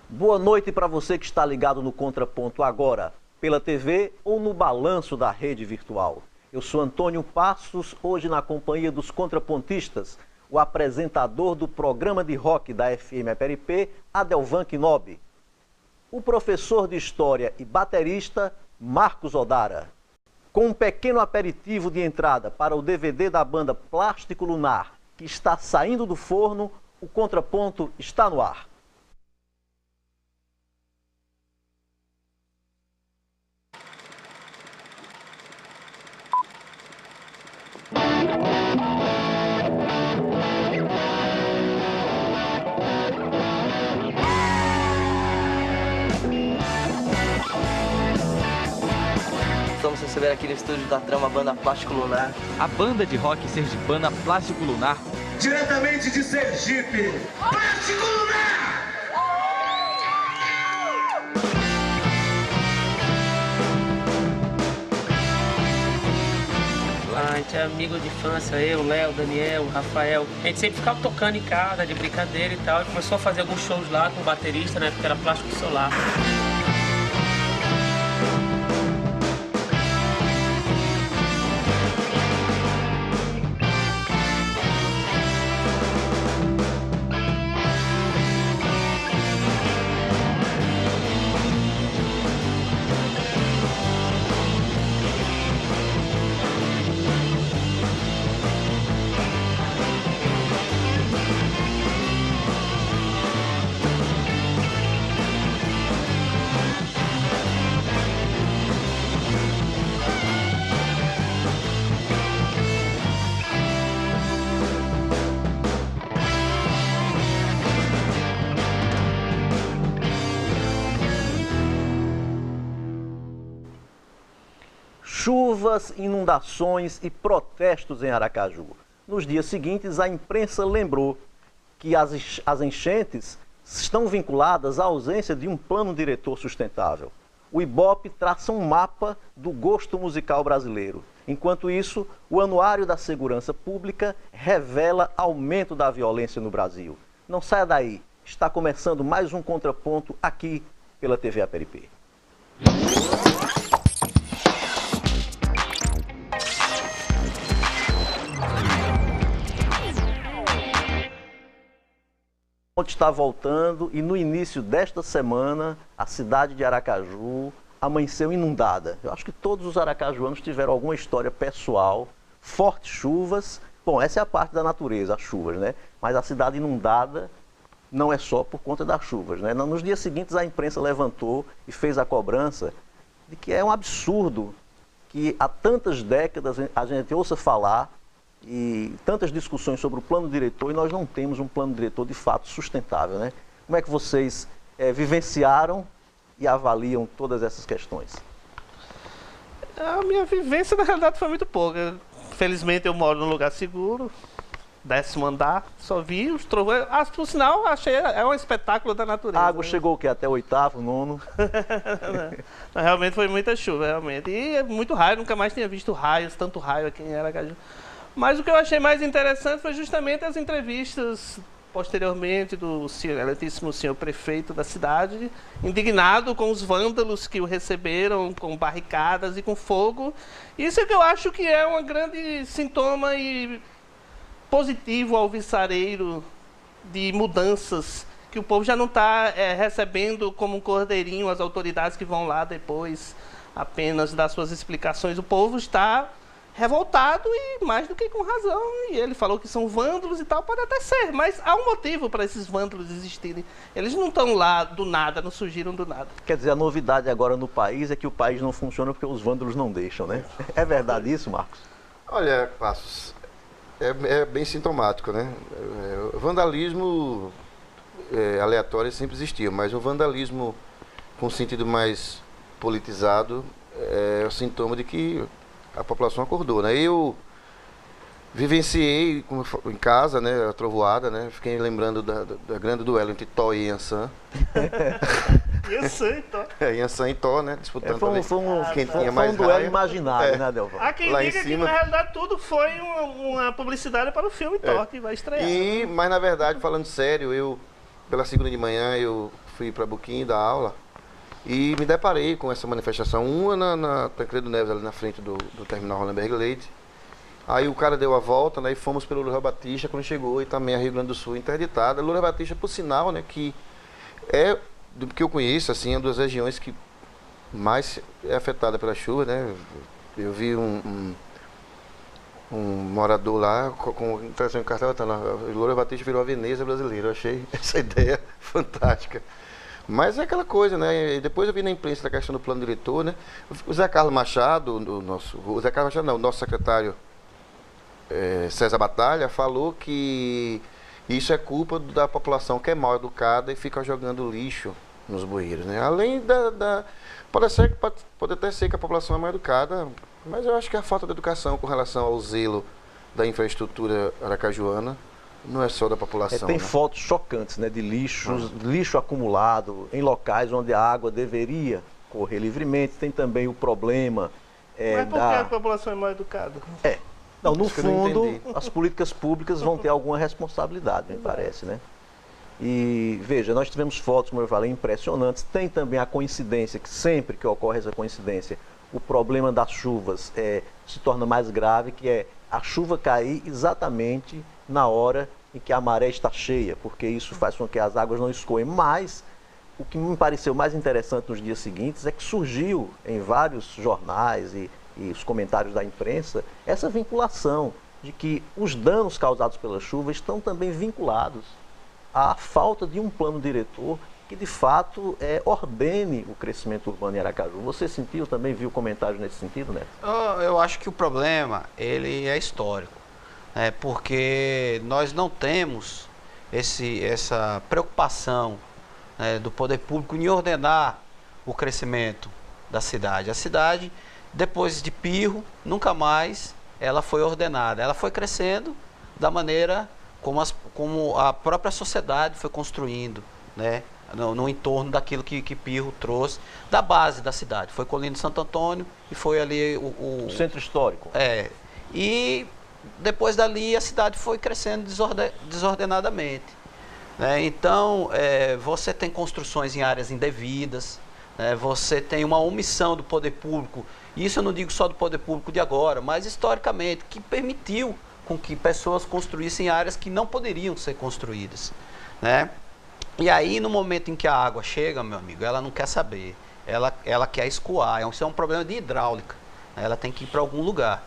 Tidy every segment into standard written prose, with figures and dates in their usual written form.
Boa noite para você que está ligado no Contraponto agora, pela TV ou no balanço da rede virtual. Eu sou Antônio Passos, hoje na companhia dos contrapontistas, o apresentador do programa de rock da FM Aperipê, Adelvan Quinobi, o professor de História e baterista, Marcos Odara. Com um pequeno aperitivo de entrada para o DVD da banda Plástico Lunar, que está saindo do forno, o Contraponto está no ar. Vamos receber aqui no estúdio da Trama a banda Plástico Lunar. A banda de rock sergipana Plástico Lunar. Diretamente de Sergipe, Plástico Lunar! A gente é amigo de infância, eu, Léo, Daniel, Rafael. A gente sempre ficava tocando em casa, de brincadeira e tal. E começou a fazer alguns shows lá com o baterista, né? Porque era Plástico Solar. Chuvas, inundações e protestos em Aracaju. Nos dias seguintes, a imprensa lembrou que as enchentes estão vinculadas à ausência de um plano diretor sustentável. O Ibope traça um mapa do gosto musical brasileiro. Enquanto isso, o Anuário da Segurança Pública revela aumento da violência no Brasil. Não saia daí, está começando mais um Contraponto aqui pela TV Aperipê. Está voltando e no início desta semana a cidade de Aracaju amanheceu inundada. Eu acho que todos os aracajuanos tiveram alguma história pessoal, fortes chuvas. Bom, essa é a parte da natureza, as chuvas, né? Mas a cidade inundada não é só por conta das chuvas, né? Nos dias seguintes a imprensa levantou e fez a cobrança de que é um absurdo que há tantas décadas a gente ouça falar e tantas discussões sobre o plano diretor e nós não temos um plano diretor de fato sustentável, né? Como é que vocês vivenciaram e avaliam todas essas questões? A minha vivência, na realidade, foi muito pouca. Felizmente, eu moro num lugar seguro, 10º andar, só vi os trovões. Por sinal, achei um espetáculo da natureza. A água chegou o quê? Até o 8º, 9º? Realmente foi muita chuva, realmente. E é muito raio, nunca mais tinha visto raios, tanto raio aqui em Aracaju. Mas o que eu achei mais interessante foi justamente as entrevistas posteriormente do excelentíssimo senhor prefeito da cidade, indignado com os vândalos que o receberam, com barricadas e com fogo. Isso é que eu acho que é um grande sintoma e positivo alvissareiro de mudanças, que o povo já não está recebendo como um cordeirinho as autoridades que vão lá depois apenas dar suas explicações. O povo está revoltado e mais do que com razão. E ele falou que são vândalos e tal, pode até ser, mas há um motivo para esses vândalos existirem. Eles não estão lá do nada, não surgiram do nada. Quer dizer, a novidade agora no país é que o país não funciona porque os vândalos não deixam, né? É verdade isso, Marcos? Olha, Passos, é bem sintomático, né? O vandalismo aleatório sempre existiu, mas o vandalismo com sentido mais politizado é o sintoma de que a população acordou, né? Eu vivenciei em casa, né, a trovoada, né? Fiquei lembrando da grande duelo entre Tó e Iansã. Iansã e Tó. Iansã e Tó, né? Disputando quem tinha mais um duelo raio. Imaginário, né, Adelvan? Há quem diga que, na realidade, tudo foi uma publicidade para o filme Tó, que vai estrear. Mas, na verdade, falando sério, pela segunda de manhã, eu fui para Buquim dar aula e me deparei com essa manifestação. Uma na Tancredo Neves, ali na frente do terminal Hollenberg Leite. Aí o cara deu a volta, né, e fomos pelo Loura Batista, quando chegou, e também a Rio Grande do Sul interditada. Loura Batista, por sinal, né, que é, do que eu conheço, assim, é uma das regiões que mais é afetada pela chuva, né. Eu vi um morador lá com tração de cartela, tá lá, Loura Batista virou a Veneza brasileira. Eu achei essa ideia fantástica. Mas é aquela coisa, né? E depois eu vi na imprensa a questão do plano diretor, né? O Zé Carlos Machado, o nosso secretário César Batalha, falou que isso é culpa da população que é mal educada e fica jogando lixo nos bueiros, né? Além pode até ser que a população é mal educada, mas eu acho que a falta de educação com relação ao zelo da infraestrutura aracajuana não é só da população. Tem né? fotos chocantes, né, de lixo acumulado em locais onde a água deveria correr livremente. Tem também o problema Mas por que a população é mal educada? Não, no Isso que eu não fundo, entendi. as políticas públicas vão ter alguma responsabilidade, me parece, né? E, veja, nós tivemos fotos, como eu falei, impressionantes. Tem também a coincidência, que sempre que ocorre essa coincidência, o problema das chuvas se torna mais grave, que é a chuva cair exatamente na hora em que a maré está cheia, porque isso faz com que as águas não escoem. Mas o que me pareceu mais interessante nos dias seguintes é que surgiu em vários jornais e os comentários da imprensa essa vinculação de que os danos causados pela chuva estão também vinculados à falta de um plano diretor que de fato ordene o crescimento urbano em Aracaju. Você sentiu, também viu comentários nesse sentido, Neto? Eu acho que o problema ele é histórico, né? Porque nós não temos essa preocupação, né, do poder público em ordenar o crescimento da cidade. A cidade, depois de Pirro, nunca mais ela foi ordenada. Ela foi crescendo da maneira como a própria sociedade foi construindo, né, no entorno daquilo que Pirro trouxe, da base da cidade. Foi Colina Santo Antônio e foi ali o centro histórico. E depois dali a cidade foi crescendo desordenadamente, né? Então, você tem construções em áreas indevidas, né? Você tem uma omissão do poder público. Isso eu não digo só do poder público de agora, mas historicamente, que permitiu com que pessoas construíssem áreas que não poderiam ser construídas, né? E aí, no momento em que a água chega, meu amigo, ela não quer saber, ela quer escoar. Isso é um problema de hidráulica, né? Ela tem que ir para algum lugar.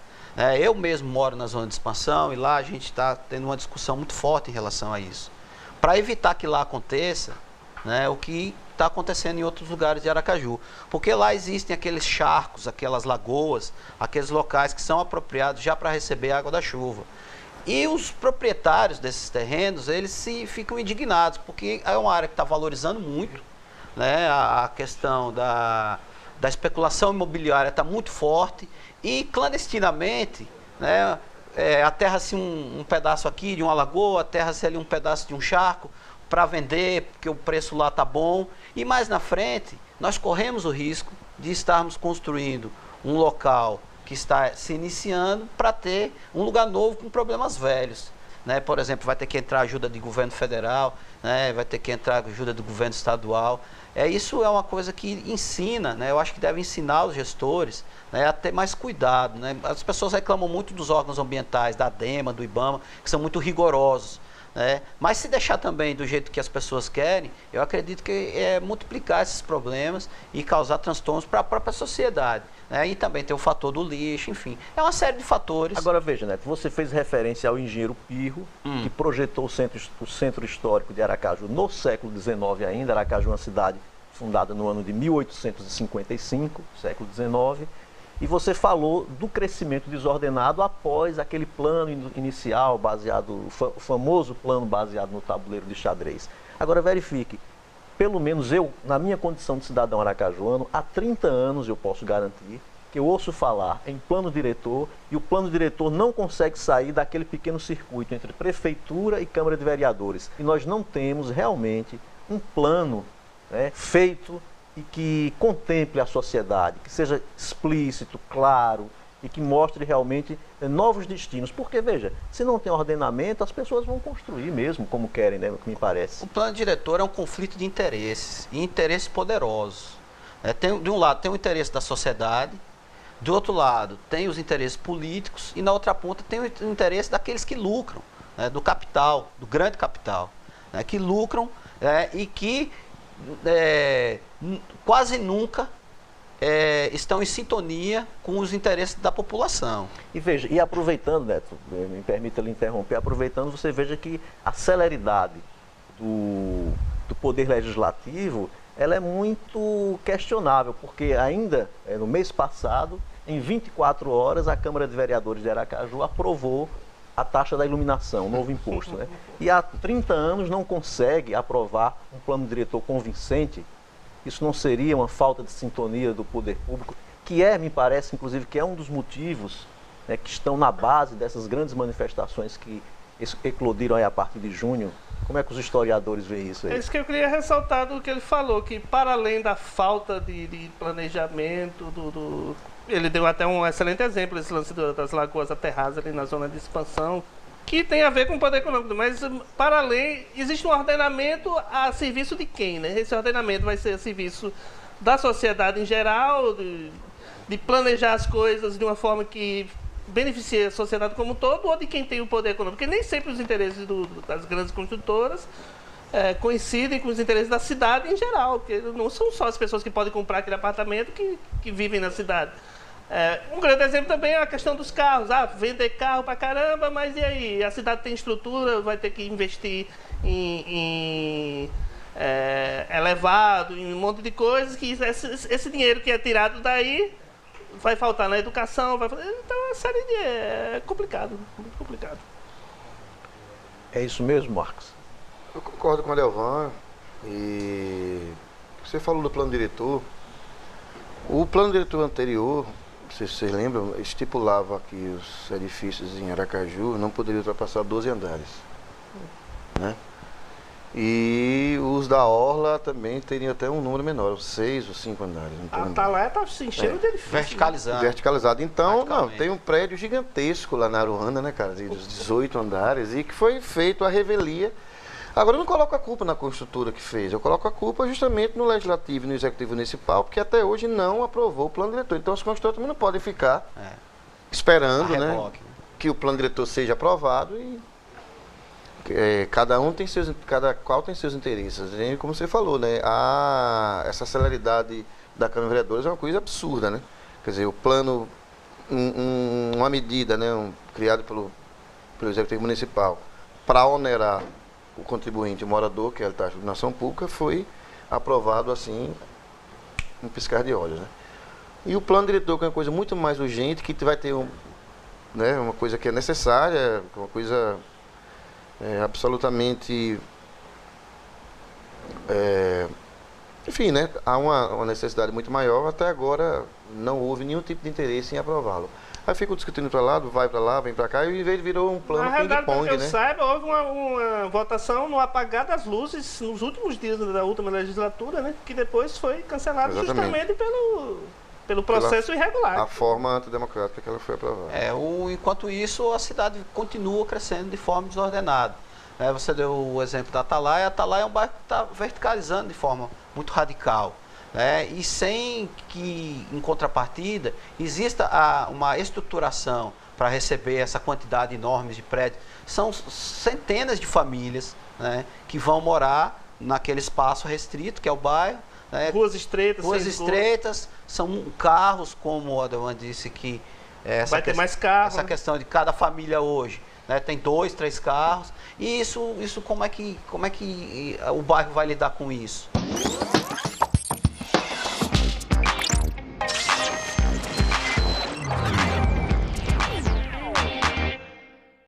Eu mesmo moro na zona de expansão e lá a gente está tendo uma discussão muito forte em relação a isso. Para evitar que lá aconteça, né, o que está acontecendo em outros lugares de Aracaju. Porque lá existem aqueles charcos, aquelas lagoas, aqueles locais que são apropriados já para receber a água da chuva. E os proprietários desses terrenos, eles ficam indignados, porque é uma área que está valorizando muito, né? A questão da especulação imobiliária está muito forte e clandestinamente, né, aterra-se um pedaço aqui de uma lagoa, aterra-se ali um pedaço de um charco para vender, porque o preço lá está bom. E mais na frente, nós corremos o risco de estarmos construindo um local que está se iniciando para ter um lugar novo com problemas velhos, né? Por exemplo, vai ter que entrar ajuda de governo federal, né? Vai ter que entrar ajuda do governo estadual. Isso é uma coisa que ensina, né? Eu acho que deve ensinar os gestores, né, a ter mais cuidado, né? As pessoas reclamam muito dos órgãos ambientais, da ADEMA, do IBAMA, que são muito rigorosos, né? Mas se deixar também do jeito que as pessoas querem, eu acredito que multiplicar esses problemas e causar transtornos para a própria sociedade, né? E também tem o fator do lixo, enfim, é uma série de fatores. Agora veja, Neto, você fez referência ao engenheiro Pirro, que projetou o centro histórico de Aracaju no século XIX ainda. Aracaju é uma cidade fundada no ano de 1855, século XIX. E você falou do crescimento desordenado após aquele plano inicial baseado, o famoso plano baseado no tabuleiro de xadrez. Agora verifique, pelo menos eu, na minha condição de cidadão aracajuano, há 30 anos eu posso garantir que eu ouço falar em plano diretor e o plano diretor não consegue sair daquele pequeno circuito entre prefeitura e Câmara de Vereadores. E nós não temos realmente um plano, né, feito e que contemple a sociedade, que seja explícito, claro, e que mostre realmente novos destinos. Porque, veja, se não tem ordenamento, as pessoas vão construir mesmo como querem, né, o que me parece. O plano diretor é um conflito de interesses, e interesses poderosos. De um lado tem o interesse da sociedade, do outro lado tem os interesses políticos, e na outra ponta tem o interesse daqueles que lucram, né, do capital, do grande capital, né, que lucram e que quase nunca estão em sintonia com os interesses da população. E veja, e aproveitando, Neto, me permita lhe interromper, aproveitando, você veja que a celeridade do poder legislativo, ela é muito questionável, porque ainda no mês passado, em 24 horas, a Câmara de Vereadores de Aracaju aprovou a taxa da iluminação, o novo imposto, né? E há 30 anos não consegue aprovar um plano diretor convincente. Isso não seria uma falta de sintonia do poder público, que me parece, inclusive, que é um dos motivos, né, que estão na base dessas grandes manifestações que eclodiram aí a partir de junho. Como é que os historiadores veem isso aí? É isso que eu queria ressaltar do que ele falou, que para além da falta de planejamento, ele deu até um excelente exemplo, esse lance das lagoas aterradas ali na zona de expansão, que tem a ver com o poder econômico, mas para além, existe um ordenamento a serviço de quem, né? Esse ordenamento vai ser a serviço da sociedade em geral, de planejar as coisas de uma forma que beneficie a sociedade como um todo, ou de quem tem o poder econômico, porque nem sempre os interesses das grandes construtoras coincidem com os interesses da cidade em geral, porque não são só as pessoas que podem comprar aquele apartamento que vivem na cidade. Um grande exemplo também é a questão dos carros. Vender carro pra caramba, mas e aí? A cidade tem estrutura, vai ter que investir em elevado, em um monte de coisas, que esse dinheiro que é tirado daí vai faltar na educação, então é complicado, muito complicado. É isso mesmo, Marcos? Eu concordo com o Adelvan, e você falou do plano diretor. O plano diretor anterior, não sei se vocês lembram, estipulava que os edifícios em Aracaju não poderiam ultrapassar 12 andares, né? E os da Orla também teriam até um número menor, 6 ou 5 andares. A Atalaia está se enchendo de edifício. Verticalizado. Verticalizado. Então, tem um prédio gigantesco lá na Aruanda, né, cara, de 18 andares, e que foi feito a revelia. Agora, eu não coloco a culpa na construtora que fez, eu coloco a culpa justamente no Legislativo e no Executivo Municipal, porque até hoje não aprovou o plano diretor. Então, as construtoras também não podem ficar esperando, né, que o plano diretor seja aprovado e cada qual tem seus interesses. E, como você falou, né, essa celeridade da Câmara de Vereadores é uma coisa absurda, né? Quer dizer, o plano, uma medida, né, criado pelo Executivo Municipal para onerar o contribuinte, o morador, que é a taxa de iluminação pública, foi aprovado assim, um piscar de olhos, né? E o plano diretor, que é uma coisa muito mais urgente, que vai ter uma coisa que é necessária, uma coisa absolutamente, enfim, né? Há uma necessidade muito maior. Até agora não houve nenhum tipo de interesse em aprová-lo. Aí ficam discutindo para lá, vai para lá, vem para cá, e virou um plano ping-pong, né? Eu saiba, houve uma votação no apagar das luzes nos últimos dias da última legislatura, né? Que depois foi cancelado justamente pelo processo irregular. A forma antidemocrática que ela foi aprovada. Enquanto isso, a cidade continua crescendo de forma desordenada. Você deu o exemplo da Atalaia. A Atalaia é um bairro que está verticalizando de forma muito radical. E sem que, em contrapartida, exista uma estruturação para receber essa quantidade enorme de prédios. São centenas de famílias, né, que vão morar naquele espaço restrito, que é o bairro. Ruas estreitas, são carros, como o Adelvan disse, que vai ter mais carros. Essa questão de cada família hoje, né, tem 2, 3 carros. E isso como é que o bairro vai lidar com isso?